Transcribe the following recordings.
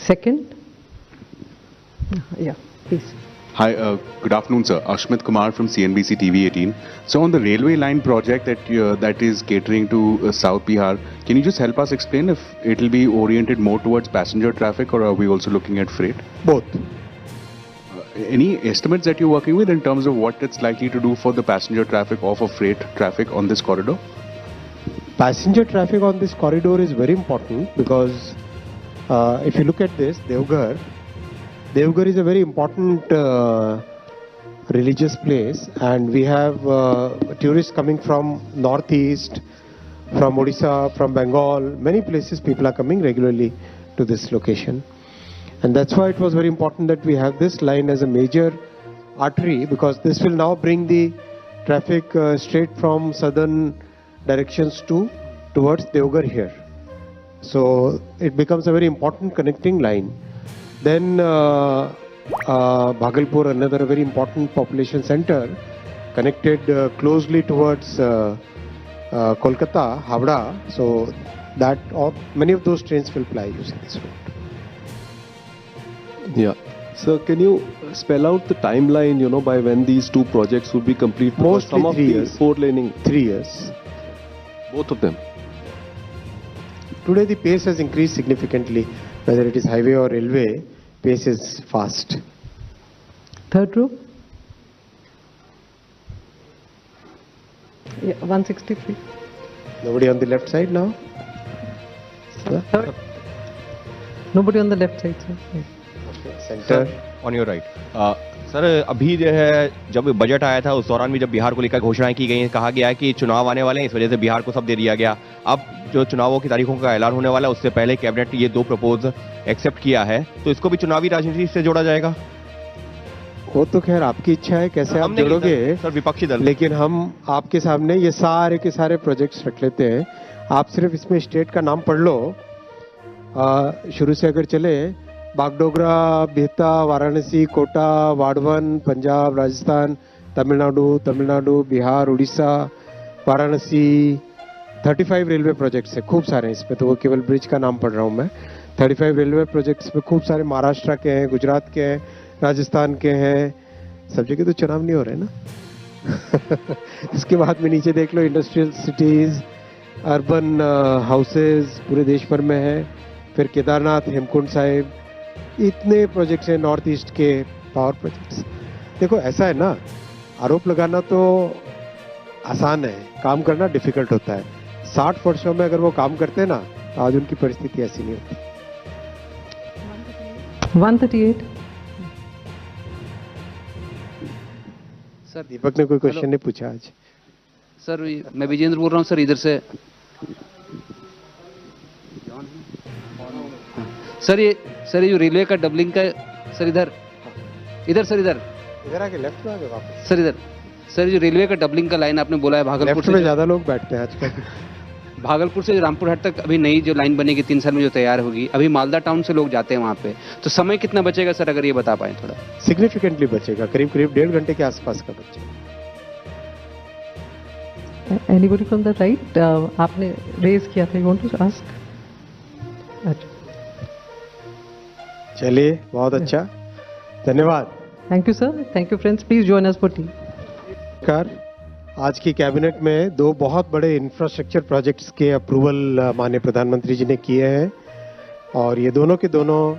Second? Yeah, please. Hi, good afternoon, sir. Ashmit Kumar from CNBC TV 18. So on the railway line project that is catering to South Bihar, can you just help us explain if it will be oriented more towards passenger traffic, or are we also looking at freight? Both. Any estimates that you're working with in terms of what it's likely to do for the passenger traffic or for freight traffic on this corridor? Passenger traffic on this corridor is very important because if you look at this, Devghar is a very important religious place, and we have tourists coming from northeast, from Odisha, from Bengal, many places people are coming regularly to this location. And that's why it was very important that we have this line as a major artery, because this will now bring the traffic straight from southern directions towards Devghar here. So it becomes a very important connecting line. Then Bhagalpur, another very important population center, connected closely towards Kolkata, Havda. So that many of those trains will ply using this route. Yeah. So can you spell out the timeline, by when these two projects will be complete? Mostly some of 3 the years. 4-laning. 3 years. Both of them. Today the pace has increased significantly. Whether it is highway or railway, pace is fast. Third row? Yeah, 163. Nobody on the left side now? Sir? Third? Nobody on the left side, sir. Yes. Okay, center. On your right sir, अभी जो है जब budget आया था उस दौरान भी जब बिहार को लेकर घोषणाएं की गई, कहा गया कि चुनाव आने वाले हैं, इस वजह से बिहार को सब दे दिया गया. अब जो चुनावों की तारीखों का ऐलान होने वाला है उससे पहले कैबिनेट ने ये 2 प्रपोज एक्सेप्ट किया है, तो इसको भी चुनावी राजनीति से जोड़ा जाएगा? वो तो खैर आपकी इच्छा है, कैसे आप जोड़ोगे सर, विपक्षी दल. लेकिन हम आपके सामने ये सारे के सारे प्रोजेक्ट्स रख लेते हैं. आप सिर्फ इसमें स्टेट का नाम पढ़ लो. शुरू से अगर चले, बागडोगरा, बिहता, वाराणसी, कोटा, वाड़वन, पंजाब, राजस्थान, तमिलनाडु, बिहार, उड़ीसा, वाराणसी, 35 रेलवे प्रोजेक्ट्स है, खूब सारे हैं इसमें. तो वो केवल ब्रिज का नाम पढ़ रहा हूँ मैं. 35 रेलवे प्रोजेक्ट्स में खूब सारे महाराष्ट्र के हैं, गुजरात के हैं, राजस्थान के हैं. सब जगह तो चुनाव नहीं हो रहे ना. इसके बाद में नीचे देख लो, इंडस्ट्रियल सिटीज, अर्बन हाउसेज पूरे देश भर में है. फिर केदारनाथ, हेमकुंड साहिब, इतने प्रोजेक्ट्स हैं नॉर्थ ईस्ट के पावर प्रोजेक्ट्स. देखो ऐसा है ना, आरोप लगाना तो आसान है, काम करना डिफिकल्ट होता है. 60 वर्षों में अगर वो काम करते ना, तो आज उनकी परिस्थिति ऐसी नहीं होती. 138. सर दीपक ने कोई क्वेश्चन नहीं पूछा आज. सर मैं विजेंद्र बोल रहा हूँ सर, इधर से. सर ये जो रेलवे का डबलिंग का, सर इधर सर इधर आके लेफ्ट में आगे वापस. सर इधर. सर जो रेलवे का डबलिंग का लाइन आपने बोला है भागलपुर लेफ्ट से, में ज्यादा लोग बैठते हैं आजकल. भागलपुर से रामपुर हाट तक अभी नई जो लाइन बनेगी 3 साल में जो तैयार होगी, अभी मालदा टाउन से लोग जाते हैं वहाँ पे, तो समय कितना बचेगा सर, अगर ये बता पाए थोड़ा? सिग्निफिकेंटली बचेगा, करीब 1.5 घंटे के आसपास का बचेगा. Anybody from the right? आपने रेज किया था, you want to ask? अच्छा. चलिए, बहुत अच्छा, धन्यवाद. Thank you sir. Thank you friends. Please join us for tea. आज की कैबिनेट में 2 बहुत बड़े इंफ्रास्ट्रक्चर प्रोजेक्ट्स के अप्रूवल माननीय प्रधानमंत्री जी ने किए हैं, और ये दोनों के दोनों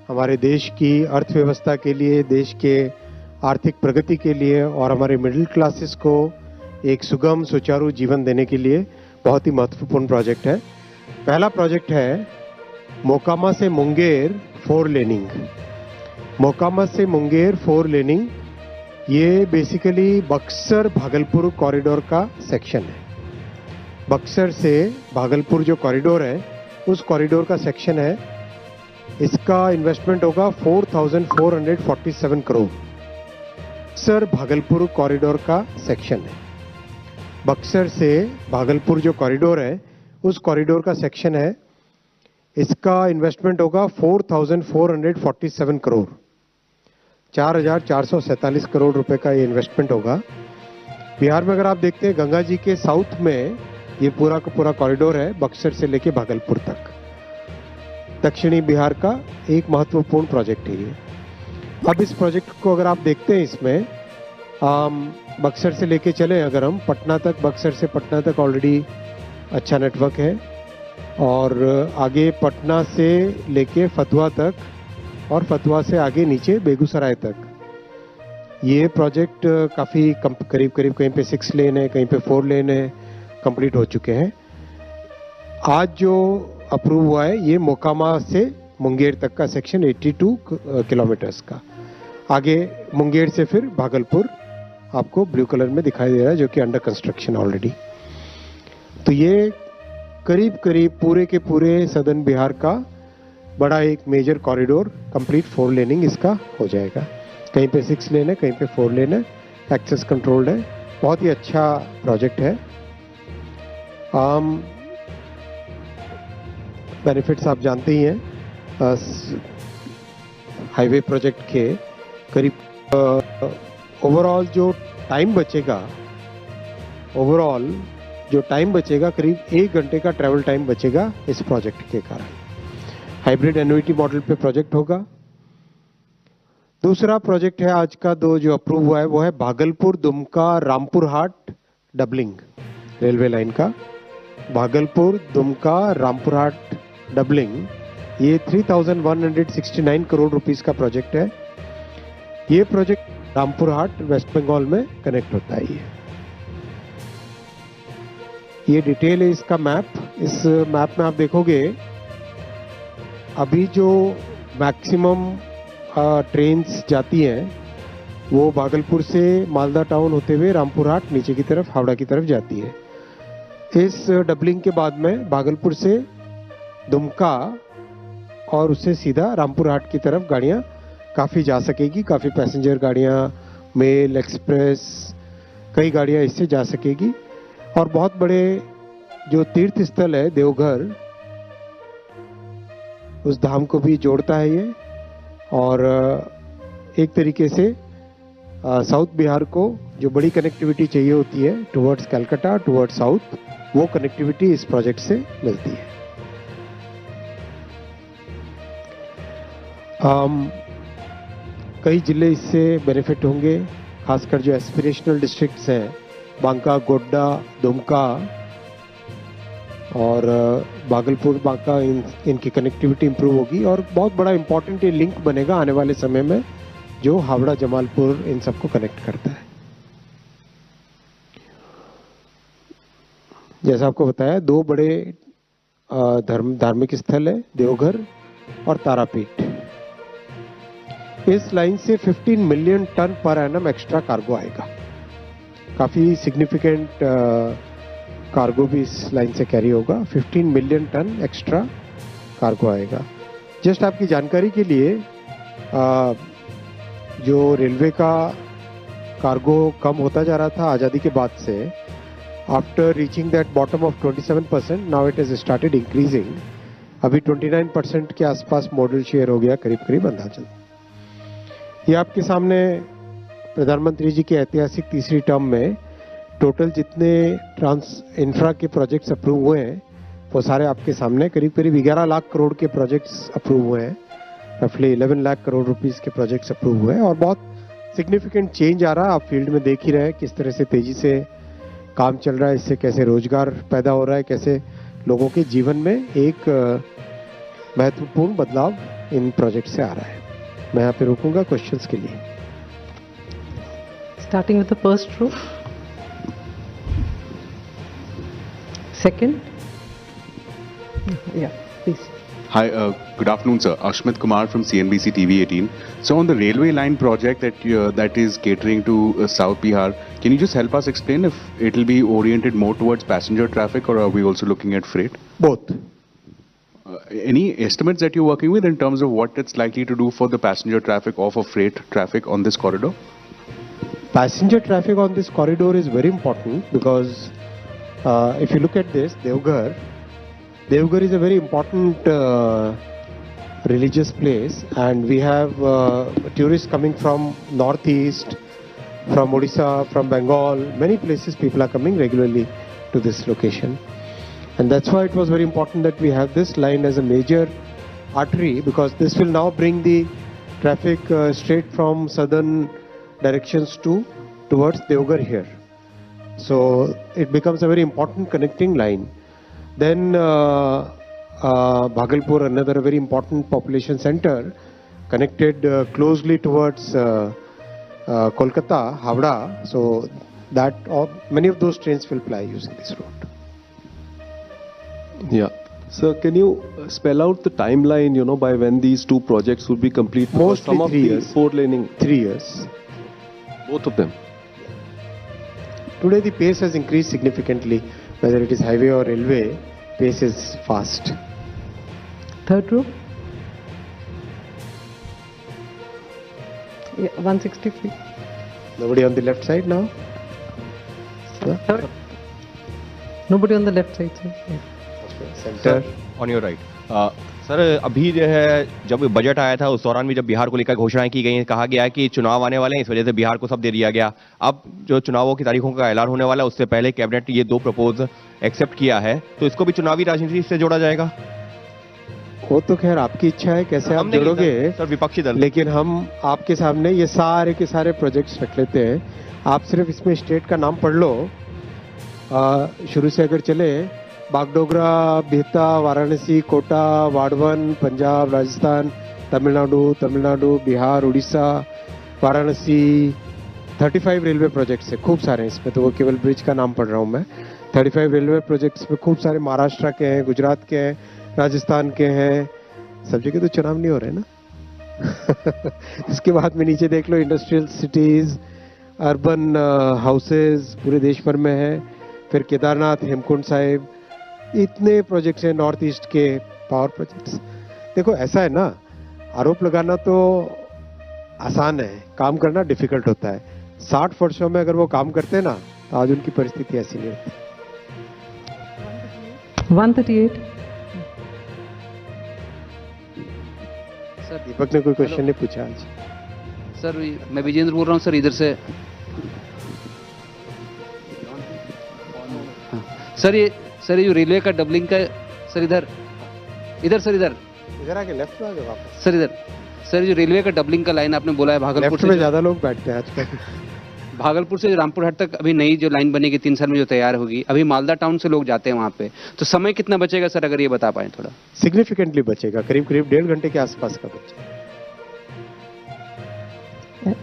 हमारे देश की अर्थव्यवस्था के लिए, देश के आर्थिक प्रगति के लिए और हमारे मिडिल क्लासेस को एक सुगम सुचारू जीवन देने के लिए बहुत ही महत्वपूर्ण प्रोजेक्ट है. पहला प्रोजेक्ट है मोकामा से मुंगेर 4 लेनिंग. मोकामा से मुंगेर 4 लेनिंग, ये बेसिकली बक्सर भागलपुर कॉरिडोर का सेक्शन है. बक्सर से भागलपुर जो कॉरिडोर है, उस कॉरिडोर का सेक्शन है. इसका इन्वेस्टमेंट होगा 4,447 करोड़. बक्सर भागलपुर कॉरिडोर का सेक्शन है. बक्सर से भागलपुर जो कॉरिडोर है, उस कॉरिडोर का सेक्शन है. इसका इन्वेस्टमेंट होगा 4,447 करोड़. 4,447 करोड़ रुपए का ये इन्वेस्टमेंट होगा. बिहार में अगर आप देखते हैं, गंगा जी के साउथ में ये पूरा का पूरा कॉरिडोर है, बक्सर से लेके भागलपुर तक. दक्षिणी बिहार का एक महत्वपूर्ण प्रोजेक्ट है ये। अब इस प्रोजेक्ट को अगर आप देखते हैं, इसमें बक्सर से लेके चले अगर हम पटना तक, बक्सर से पटना तक ऑलरेडी अच्छा नेटवर्क है, और आगे पटना से लेके फतुहा तक, और फतुहा से आगे नीचे बेगूसराय तक ये प्रोजेक्ट काफ़ी करीब करीब कहीं पे 6 लेन है, कहीं पे 4 लेन है, कंप्लीट हो चुके हैं। आज जो अप्रूव हुआ है ये मोकामा से मुंगेर तक का सेक्शन 82 किलोमीटर्स का। आगे मुंगेर से फिर भागलपुर आपको ब्लू कलर में दिखाई दे रहा है, जो कि अंडर कंस्ट्रक्शन ऑलरेडी। तो ये करीब करीब पूरे के पूरे सदर्न बिहार का बड़ा एक मेजर कॉरिडोर, कंप्लीट 4 लेनिंग इसका हो जाएगा। कहीं पे 6 लेन है, कहीं पे 4 लेन है, एक्सेस कंट्रोल्ड है। बहुत ही अच्छा प्रोजेक्ट है। बेनिफिट्स आप जानते ही हैं। हाईवे प्रोजेक्ट के करीब ओवरऑल जो टाइम बचेगा करीब 1 घंटे का ट्रैवल टाइम बचेगा इस प्रोजेक्ट के कारण। हाइब्रिड एन्युइटी मॉडल पे प्रोजेक्ट होगा। दूसरा प्रोजेक्ट है आज का जो अप्रूव हुआ है वो है भागलपुर दुमका रामपुर हाट डबलिंग रेलवे लाइन का। भागलपुर दुमका रामपुर हाट डबलिंग, ये 3169 करोड़ रुपीस का प्रोजेक्ट है। ये प्रोजेक्ट रामपुर हाट वेस्ट बंगाल में कनेक्ट होता है। ये डिटेल है इसका मैप। इस मैप में आप देखोगे अभी जो मैक्सिमम ट्रेन्स जाती हैं वो भागलपुर से मालदा टाउन होते हुए रामपुर हाट नीचे की तरफ हावड़ा की तरफ जाती है। इस डबलिंग के बाद में भागलपुर से दुमका और उससे सीधा रामपुर हाट की तरफ गाड़ियां काफ़ी जा सकेगी। काफ़ी पैसेंजर गाड़ियां, मेल, एक्सप्रेस, कई गाड़ियां इससे जा सकेगी। और बहुत बड़े जो तीर्थ स्थल है देवघर, उस धाम को भी जोड़ता है ये। और एक तरीके से साउथ बिहार को जो बड़ी कनेक्टिविटी चाहिए होती है टुवर्ड्स कलकत्ता, टुवर्ड्स साउथ, वो कनेक्टिविटी इस प्रोजेक्ट से मिलती है। कई जिले इससे बेनिफिट होंगे, खासकर जो एस्पिरेशनल डिस्ट्रिक्ट्स हैं, बांका, गोड्डा, दुमका और भागलपुर, बांका, इनकी कनेक्टिविटी इंप्रूव होगी। और बहुत बड़ा इंपॉर्टेंट ये लिंक बनेगा आने वाले समय में जो हावड़ा, जमालपुर इन सबको कनेक्ट करता है। जैसा आपको बताया, 2 बड़े धार्मिक स्थल है, देवघर और तारापीठ। इस लाइन से 15 मिलियन टन पर एनम एक्स्ट्रा कार्गो आएगा। काफी सिग्निफिकेंट कार्गो भी इस लाइन से कैरी होगा। 15 मिलियन टन एक्स्ट्रा कार्गो आएगा। जस्ट आपकी जानकारी के लिए, जो रेलवे का कार्गो कम होता जा रहा था आज़ादी के बाद से, after reaching that bottom of 27%, now it is started increasing. अभी 29% के आसपास मॉडल शेयर हो गया करीब करीब अंदाजन। ये आपके सामने प्रधानमंत्री जी के ऐतिहासिक तीसरी टर्म में टोटल जितने इंफ्रा के प्रोजेक्ट्स अप्रूव हुए हैं वो सारे आपके सामने। करीब करीब 11 लाख करोड़ के प्रोजेक्ट्स अप्रूव हुए हैं। रफली 11 लाख करोड़ रुपीस के प्रोजेक्ट्स अप्रूव हुए हैं और बहुत सिग्निफिकेंट चेंज आ रहा है। आप फील्ड में देख ही रहे हैं किस तरह से तेजी से काम चल रहा है, इससे कैसे रोजगार पैदा हो रहा है, कैसे लोगों के जीवन में एक महत्वपूर्ण बदलाव इन प्रोजेक्ट से आ रहा है। मैं यहाँ पे रुकूंगा क्वेश्चंस के लिए। Starting with the first row. Second. Yeah, please. Hi, good afternoon, sir. Ashmit Kumar from CNBC TV 18. So, on the railway line project that is catering to South Bihar, can you just help us explain if it will be oriented more towards passenger traffic, or are we also looking at freight? Both. Any estimates that you're working with in terms of what it's likely to do for the passenger traffic or for freight traffic on this corridor? Passenger traffic on this corridor is very important because if you look at this, Devghar is a very important religious place, and we have tourists coming from northeast, from Odisha, from Bengal, many places people are coming regularly to this location. And that's why it was very important that we have this line as a major artery, because this will now bring the traffic straight from southern directions towards Deoghar here. So it becomes a very important connecting line. Then Bhagalpur, another very important population center, connected closely towards Kolkata, Havda. So that many of those trains will ply using this route. Yeah. Sir, can you spell out the timeline, by when these two projects will be complete? Because Mostly some of 3 the years. 4 laning, 3 years. both of them. Today the pace has increased significantly. Whether it is highway or railway, pace is fast. Third row. Yeah, 163. Nobody on the left side now? Third. Nobody on the left side, sir. Yeah. Center. On your right sir, अभी जो है जब budget आया था उस दौरान भी जब बिहार को लेकर घोषणाएं की गई, कहा गया है कि चुनाव आने वाले हैं, इस वजह से बिहार को सब दे दिया गया। अब जो चुनावों की तारीखों का ऐलान होने वाला है उससे पहले कैबिनेट ये 2 प्रपोज एक्सेप्ट किया है, तो इसको भी चुनावी राजनीति से जोड़ा जाएगा? वो तो खैर आपकी इच्छा है, कैसे आप हम नहीं जोड़ोगे, सर, विपक्षी दल। लेकिन हम आपके सामने ये सारे के सारे प्रोजेक्ट्स रख लेते हैं। आप सिर्फ इसमें स्टेट का नाम पढ़ लो। शुरू से अगर चले, बागडोगरा, बिहता, वाराणसी, कोटा, वाडवन, पंजाब, राजस्थान, तमिलनाडु, बिहार, उड़ीसा, वाराणसी, 35 रेलवे प्रोजेक्ट्स है, खूब सारे हैं इसमें। तो वो केवल ब्रिज का नाम पढ़ रहा हूँ मैं। 35 रेलवे प्रोजेक्ट्स में खूब सारे महाराष्ट्र के हैं, गुजरात के हैं, राजस्थान के हैं। सब जगह तो चुनाव नहीं हो रहे ना। इसके बाद में नीचे देख लो, इंडस्ट्रियल सिटीज, अर्बन हाउसेज पूरे देश भर में है। फिर केदारनाथ, हेमकुंड साहिब, इतने प्रोजेक्ट्स हैं। नॉर्थ ईस्ट के पावर प्रोजेक्ट्स। देखो ऐसा है ना, आरोप लगाना तो आसान है, काम करना डिफिकल्ट होता है। 60 वर्षों में अगर वो काम करते ना, तो आज उनकी परिस्थिति ऐसी नहीं होती। 138. सर दीपक ने कोई क्वेश्चन नहीं पूछा आज। सर मैं विजेंद्र बोल रहा हूँ सर, इधर से। हाँ। सर ये जो रेलवे का डबलिंग का, सर इधर सर, इधर आके लेफ्ट में आ गए वापस। सर इधर। सर जो रेलवे का डबलिंग का लाइन आपने बोला है भागलपुर लेफ्ट से में ज्यादा लोग बैठते हैं आजकल। भागलपुर से रामपुरहाट तक अभी नई जो लाइन बनेगी 3 साल में जो तैयार होगी, अभी मालदा टाउन से लोग जाते हैं वहाँ पे, तो समय कितना बचेगा सर, अगर ये बता पाए थोड़ा? सिग्निफिकेंटली बचेगा, करीब 1.5 घंटे के आसपास का बचेगा।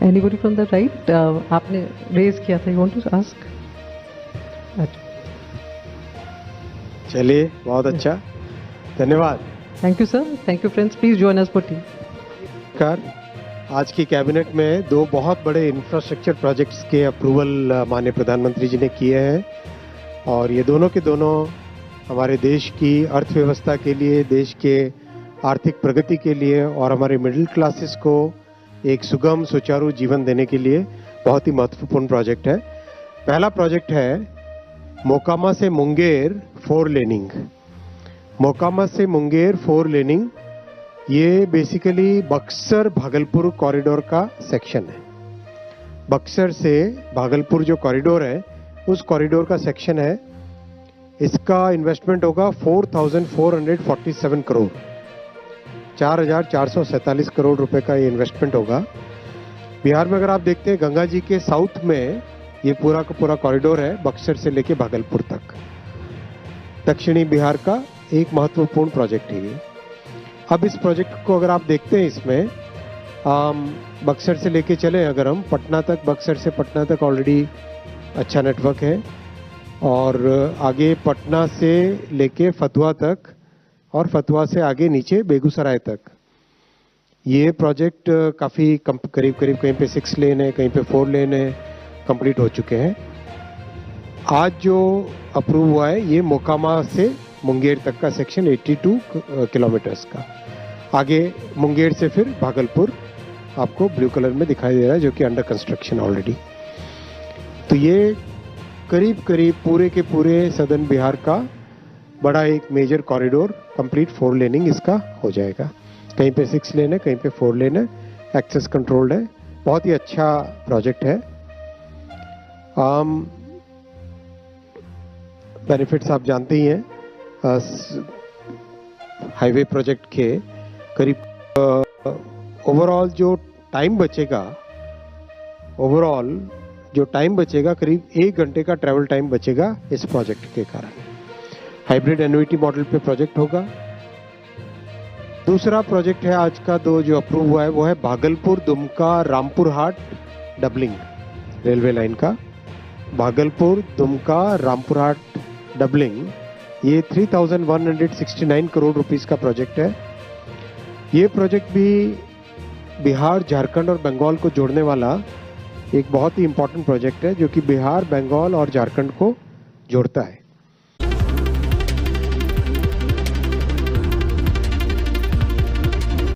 Anybody from the right? आपने रेज किया था, you want to ask? चलिए, बहुत अच्छा, धन्यवाद। Thank you, sir. Thank you, friends. Please join us for tea. आज की कैबिनेट में 2 बहुत बड़े इंफ्रास्ट्रक्चर प्रोजेक्ट्स के अप्रूवल माननीय प्रधानमंत्री जी ने किए हैं, और ये दोनों के दोनों हमारे देश की अर्थव्यवस्था के लिए, देश के आर्थिक प्रगति के लिए और हमारे मिडिल क्लासेस को एक सुगम सुचारू जीवन देने के लिए बहुत ही महत्वपूर्ण प्रोजेक्ट है। पहला प्रोजेक्ट है मोकामा से मुंगेर 4 लेनिंग। मोकामा से मुंगेर 4 लेनिंग, ये बेसिकली बक्सर भागलपुर कॉरिडोर का सेक्शन है। बक्सर से भागलपुर जो कॉरिडोर है, उस कॉरिडोर का सेक्शन है। इसका इन्वेस्टमेंट होगा 4,447 करोड़, 4,447 करोड़ रुपए का ये इन्वेस्टमेंट होगा। बिहार में अगर आप देखते हैं, गंगा जी के साउथ में ये पूरा का पूरा कॉरिडोर है, बक्सर से लेके भागलपुर तक। दक्षिणी बिहार का एक महत्वपूर्ण प्रोजेक्ट है ये। अब इस प्रोजेक्ट को अगर आप देखते हैं, इसमें बक्सर से लेके चले अगर हम पटना तक, बक्सर से पटना तक ऑलरेडी अच्छा नेटवर्क है, और आगे पटना से लेके फतुहा तक, और फतुहा से आगे नीचे बेगूसराय तक। ये प्रोजेक्ट काफ़ी करीब कहीं पे 6 लेन है, कहीं पे 4 लेन है, कंप्लीट हो चुके हैं। आज जो अप्रूव हुआ है ये मोकामा से मुंगेर तक का सेक्शन 82 किलोमीटर्स का। आगे मुंगेर से फिर भागलपुर आपको ब्लू कलर में दिखाई दे रहा है, जो कि अंडर कंस्ट्रक्शन ऑलरेडी। तो ये करीब पूरे के पूरे सदर्न बिहार का बड़ा एक मेजर कॉरिडोर, कंप्लीट 4 लेनिंग इसका हो जाएगा। कहीं पे 6 लेन है, कहीं पे 4 लेन है, एक्सेस कंट्रोल्ड है। बहुत ही अच्छा प्रोजेक्ट है। बेनिफिट्स आप जानते ही हैं हाईवे प्रोजेक्ट के। करीब ओवरऑल जो टाइम बचेगा करीब 1 घंटे का ट्रैवल टाइम बचेगा इस प्रोजेक्ट के कारण। हाइब्रिड एन्युइटी मॉडल पे प्रोजेक्ट होगा। दूसरा प्रोजेक्ट है आज का जो अप्रूव हुआ है वो है भागलपुर दुमका रामपुर हाट डबलिंग रेलवे लाइन का। भागलपुर दुमका रामपुर हाट डबलिंग ये 3,169 करोड़ रुपीस का प्रोजेक्ट है। ये प्रोजेक्ट भी बिहार, झारखंड और बंगाल को जोड़ने वाला एक बहुत ही इंपॉर्टेंट प्रोजेक्ट है जो कि बिहार, बंगाल और झारखंड को जोड़ता है।